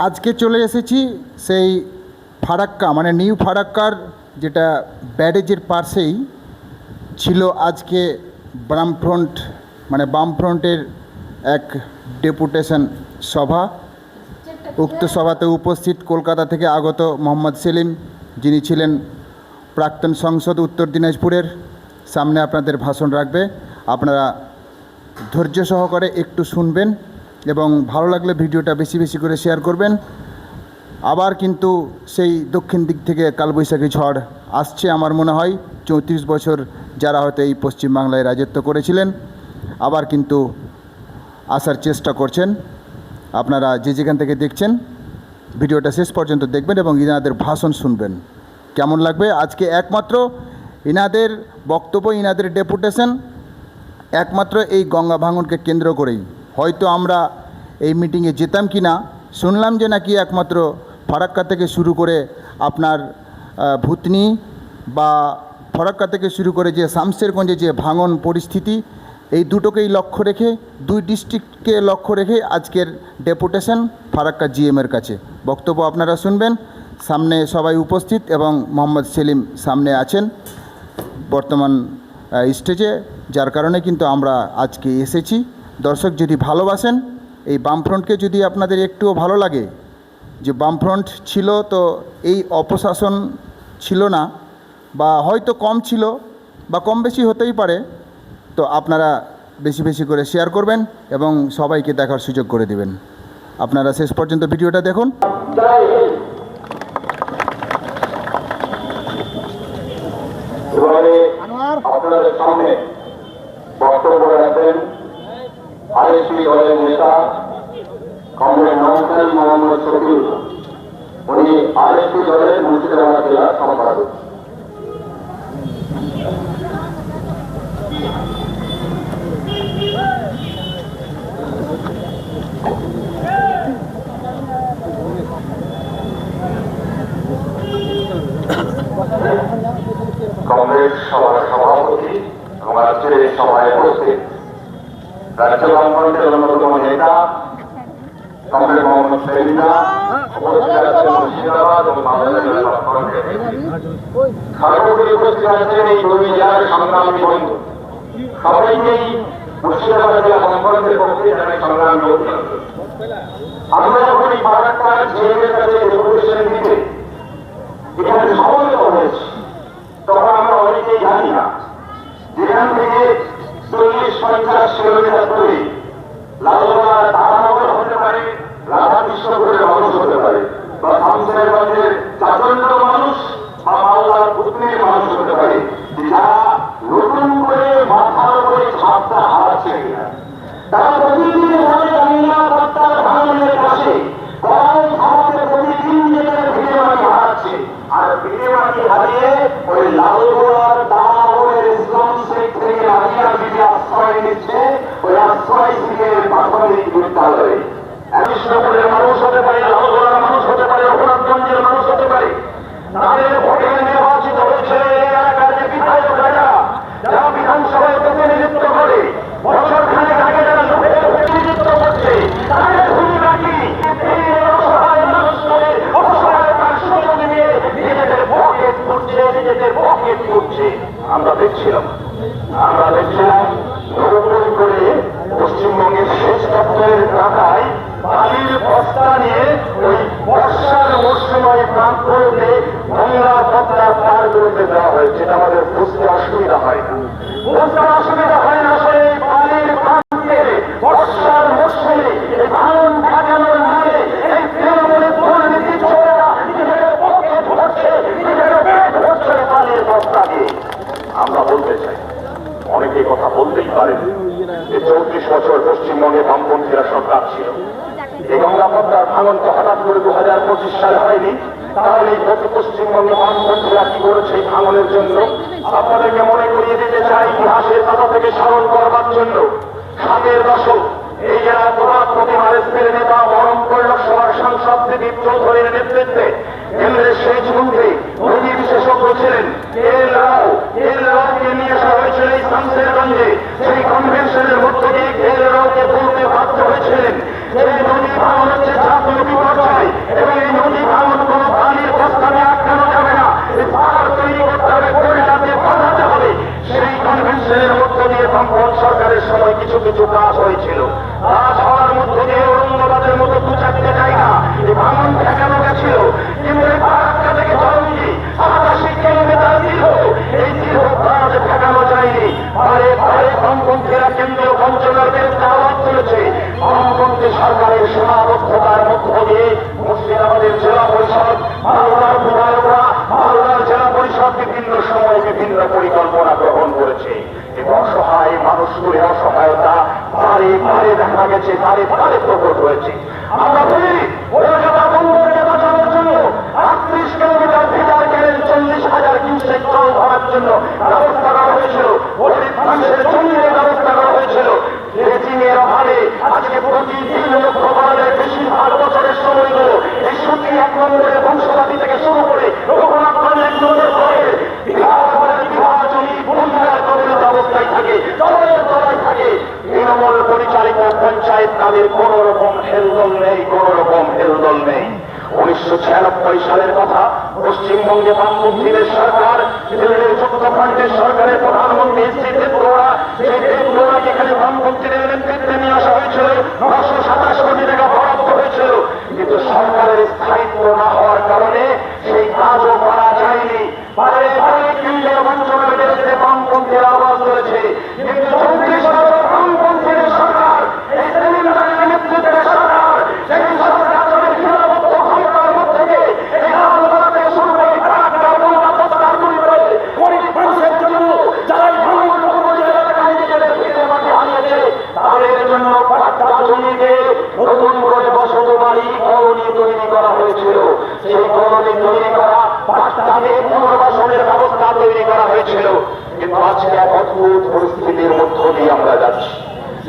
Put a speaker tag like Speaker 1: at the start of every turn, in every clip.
Speaker 1: আজকে চলে এসেছি সেই ফারাক্কা মানে নিউ ফারাক্কার যেটা ব্যারেজের পাশেই ছিল আজকে বামফ্রন্ট মানে বামফ্রন্টের এক ডেপুটেশন সভা। উক্ত সভাতে উপস্থিত কলকাতা থেকে আগত মোহাম্মদ সেলিম, যিনি ছিলেন প্রাক্তন সংসদ উত্তর দিনাজপুরের, সামনে আপনাদের ভাষণ রাখবে। আপনারা ধৈর্য সহকারে একটু শুনবেন এবং ভালো লাগলে ভিডিওটা বেশি বেশি করে শেয়ার করবেন। আবার কিন্তু সেই দক্ষিণ দিক থেকে কালবৈশাখী ঝড় আসছে। আমার মনে হয় 34 বছর যারা হয়তো এই পশ্চিমবাংলায় রাজত্ব করেছিলেন আবার কিন্তু আসার চেষ্টা করছেন। আপনারা যে যেখান থেকে দেখছেন ভিডিওটা শেষ পর্যন্ত দেখবেন এবং ইনাদের ভাষণ শুনবেন। কেমন লাগবে? আজকে একমাত্র ইনাদের বক্তব্য, ইনাদের ডেপুটেশন একমাত্র এই গঙ্গা ভাঙনকে কেন্দ্র করেই। হয়তো আমরা এই মিটিংয়ে যেতাম কি না, শুনলাম যে নাকি একমাত্র ফারাক্কা থেকে শুরু করে আপনার ভূতনি বা ফারাক্কা থেকে শুরু করে যে শামশেরগঞ্জে যে ভাঙন পরিস্থিতি, এই দুটোকেই লক্ষ্য রেখে, দুই ডিস্ট্রিক্টকে লক্ষ্য রেখে আজকের ডেপুটেশন ফারাক্কা জিএমের কাছে। বক্তব্য আপনারা শুনবেন। সামনে সবাই উপস্থিত এবং মোহাম্মদ সেলিম সামনে আছেন বর্তমান স্টেজে, যার কারণে কিন্তু আমরা আজকে এসেছি। দর্শক যদি ভালোবাসেন এই বামফ্রন্টকে, যদি আপনাদের একটুও ভালো লাগে যে বামফ্রন্ট ছিল তো এই অপশাসন ছিল না, বা হয়তো কম ছিল বা কম বেশি হতেই পারে, তো আপনারা বেশি বেশি করে শেয়ার করবেন এবং সবাইকে দেখার সুযোগ করে দেবেন। আপনারা শেষ পর্যন্ত ভিডিওটা দেখুন।
Speaker 2: আপনাদের সামনে বক্তব্য রাখবেন আরএসপি দলের নেতা কমরেড নওশাদ মোহাম্মদ শফিউল্লাহ। উনি আরএসপি দলের মুর্শিদাবাদ জেলা সম্পাদক। কংগ্রেস সভার সভাপতি এবং আজকের এই সভায় উপস্থিত রাজ্য বামফ্রন্টের অন্যতম নেতা কমরেড মোহাম্মদ সেলিম, উপস্থিত আছেন মুর্শিদাবাদ এবং মালদা জেলা বামফ্রন্টের সর্বোপরি উপস্থিত আছেন এই দুই জেলার সংগ্রামী বন্ধু। সবাইকেই মুর্শিদাবাদ জেলা বামফ্রন্টের পক্ষে জানাই সংগ্রামী অভিনন্দন। আমরা যখন এই ফারাক্কার জিএমের কাছে ডেপুটেশন দিতে এখানে সমবেত হয়েছি, তখন আমরা অনেকেই জানি না যেখান থেকে 40-50 কিলোমিটার দূরে লালগোলা তারানগর হতে পারে, রাধা কৃষ্ণপুরের মানুষ হতে পারে, বা শামশেরগঞ্জের চাচন্দ্র মানুষ বা মালদার ভূতনির মানুষ হতে পারে, যারা নতুন করে মাথার উপরে ছাপটা হারাচ্ছে কিনা। তারা প্রতিদিন নিরাপত্তার ভাঙনের কাছে কড়াই খাওয়াতে প্রতিদিন নিজেদের ভিড়ে মাটি হারাচ্ছে, আর ভিড়ে মাটি হারিয়ে ওই লালগোলার তারানগরের ইসলাম শেখ থেকে রাজিয়া বিবি আশ্রয় নিচ্ছে ওই আশ্রয় শিবিরের প্রাথমিক বিদ্যালয়ে। কৃষ্ণপুরের মানুষ হতে পারে, লালগোলার মানুষ হতে পারে, রঘুনাথগঞ্জের মানুষ হতে পারে। তাদের ভোটে নির্বাচিত হয়েছে এই এলাকার যে বিধায়করা, যারা বিধানসভায় প্রতিনিধিত্ব করে, বছর খানেক আগে যারা লোকের প্রতিনিধিত্ব করছে, তাদের ভূমিকা কি? অসহায় মানুষকে অসহায়তার সুযোগ নিয়ে নিজেদের পকেট করছে। আমরা দেখছিলাম নতুন করে পশ্চিমবঙ্গের শেষ দপ্তরের টাকায় বালির বস্তা নিয়ে ওই বর্ষার মৌসুমে প্রান্তরে গঙ্গা পদ্মা পারগুলোতে দেওয়া হয়েছে। এটা আমাদের বুঝতে অসুবিধা হয় না, আসলে এই বালির প্রান্তে বর্ষার মৌসুমে এই ভাঙন কাটানোর নামে এই তৃণমূলের দুর্নীতি চোরেরা নিজেদের পকেট ভরছে, নিজেদের পেট ভরছে বালির বস্তা দিয়ে। আমরা বলতে চাই, অনেকে কথা বলতেই পারেন যে 34 বছর পশ্চিমবঙ্গে বামপন্থীরা সরকার ছিল। এই গঙ্গা পদ্মার ভাঙন তো হঠাৎ করে 2025 সালে হয়নি। তাহলে পশ্চিমবঙ্গে বামপন্থীরা কি করেছে এই ভাঙনের জন্য? আপনাদেরকে মনে করিয়ে দিতে চাই, ইতিহাসের পাতা থেকে স্মরণ করবার জন্য 7-এর দশক এই জেলার প্রভাব প্রতিমা এসপির নেতা বহরমপুর লোকসভার সাংসদ দিলীপ চৌধুরীর নেতৃত্বে কেন্দ্রের সেচ মন্ত্রী নদী বিশেষজ্ঞ ছিলেন এল রাওকে নিয়ে আসা হয়েছিল এই শামশেরগঞ্জে। সেই কনভেনশনের মধ্য দিয়ে এল রাওকে বলতে বাধ্য হয়েছিলেন যে নদী ভাঙন হচ্ছে জাতীয় বিপর্যয়, নেই, কোন রকম হেলদোল নেই। 1996 সালের কথা, পশ্চিমবঙ্গে বামপন্থীদের সরকার, দিল্লির যুক্তফ্রন্টের সরকারের প্রধানমন্ত্রী শ্রী দেবগৌড়া, সেই দেবগৌড়াকে এখানে বামপন্থীদের নেতৃত্বে নিয়ে আসা হয়েছিল, 927 কোটি টাকা বরাদ্দ হয়েছিল, কিন্তু সরকারের স্থায়িত্ব না হওয়ার কারণে সেই কাজও করা যায়নি। পারে পারে কেন্দ্রীয় মন্ত্রণালয়ের বিরুদ্ধে বামপন্থীরা আওয়াজ তুলেছে, কিন্তু 34 বছর বামপন্থীদের সরকার, এই সেলিমদের নেতৃত্বের সরকার, সেই সরকার সীমাবদ্ধ ক্ষমতার মধ্যে দিয়ে এই আন্দোলন থেকে শুরু করে ফারাক্কা বোমা প্রস্তাব তৈরি করে গরিব মানুষের জন্য যারা ভাঙনমুক্ত এলাকায় নিজেদের ভিটে মাটি হারিয়েছে তাদের জন্য ফারাক্কা জমিকে নতুন করে বসত বাড়ি কলোনি তৈরি করা হয়েছিল। সেই কলোনি তৈরি করা, তাদের পুনর্বাসনের ব্যবস্থা তৈরি করা হয়েছিল। কিন্তু আজকে এক অদ্ভুত পরিস্থিতির মধ্য দিয়ে আমরা যাচ্ছি।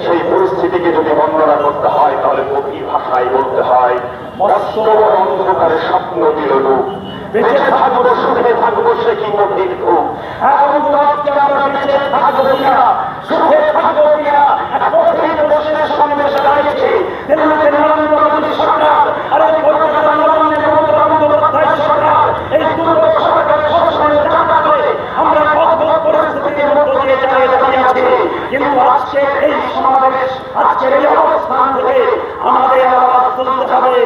Speaker 2: সেই পরিস্থিতিকে যদি বর্ণনা করতে হয় তাহলে কবি ভাষায় বলতে হয়, বাস্তব অন্ধকারে স্বপ্ন দিল লোক, বেঁচে থাকবো সুখে থাকবো সে কি কঠিন খুব। এখন তো আজকে আমরা বেঁচে থাকবো কিনা, সুখে থাকবো কিনা, এক কঠিন প্রশ্নের সামনে এসে দাঁড়িয়েছে। দিল্লিতে নরেন্দ্র মোদী সরকার, আর এই কলকাতা নবান্নের মমতা বন্দ্যোপাধ্যায় সরকার, এই দুটো সরকারের শাসনের চাকা করে আমরা অদ্ভুত পরিস্থিতির মধ্য দিয়ে দাঁড়িয়ে আছি। কিন্তু আজকে এই সমাবেশ, আজকের এই অবস্থান থেকে আমাদের আওয়াজ তুলতে হবে।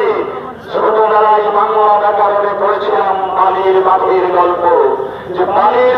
Speaker 2: ছোটবেলায় বাংলা ব্যাকরণে পড়েছিলাম বালির মাটির গল্প, যে বালির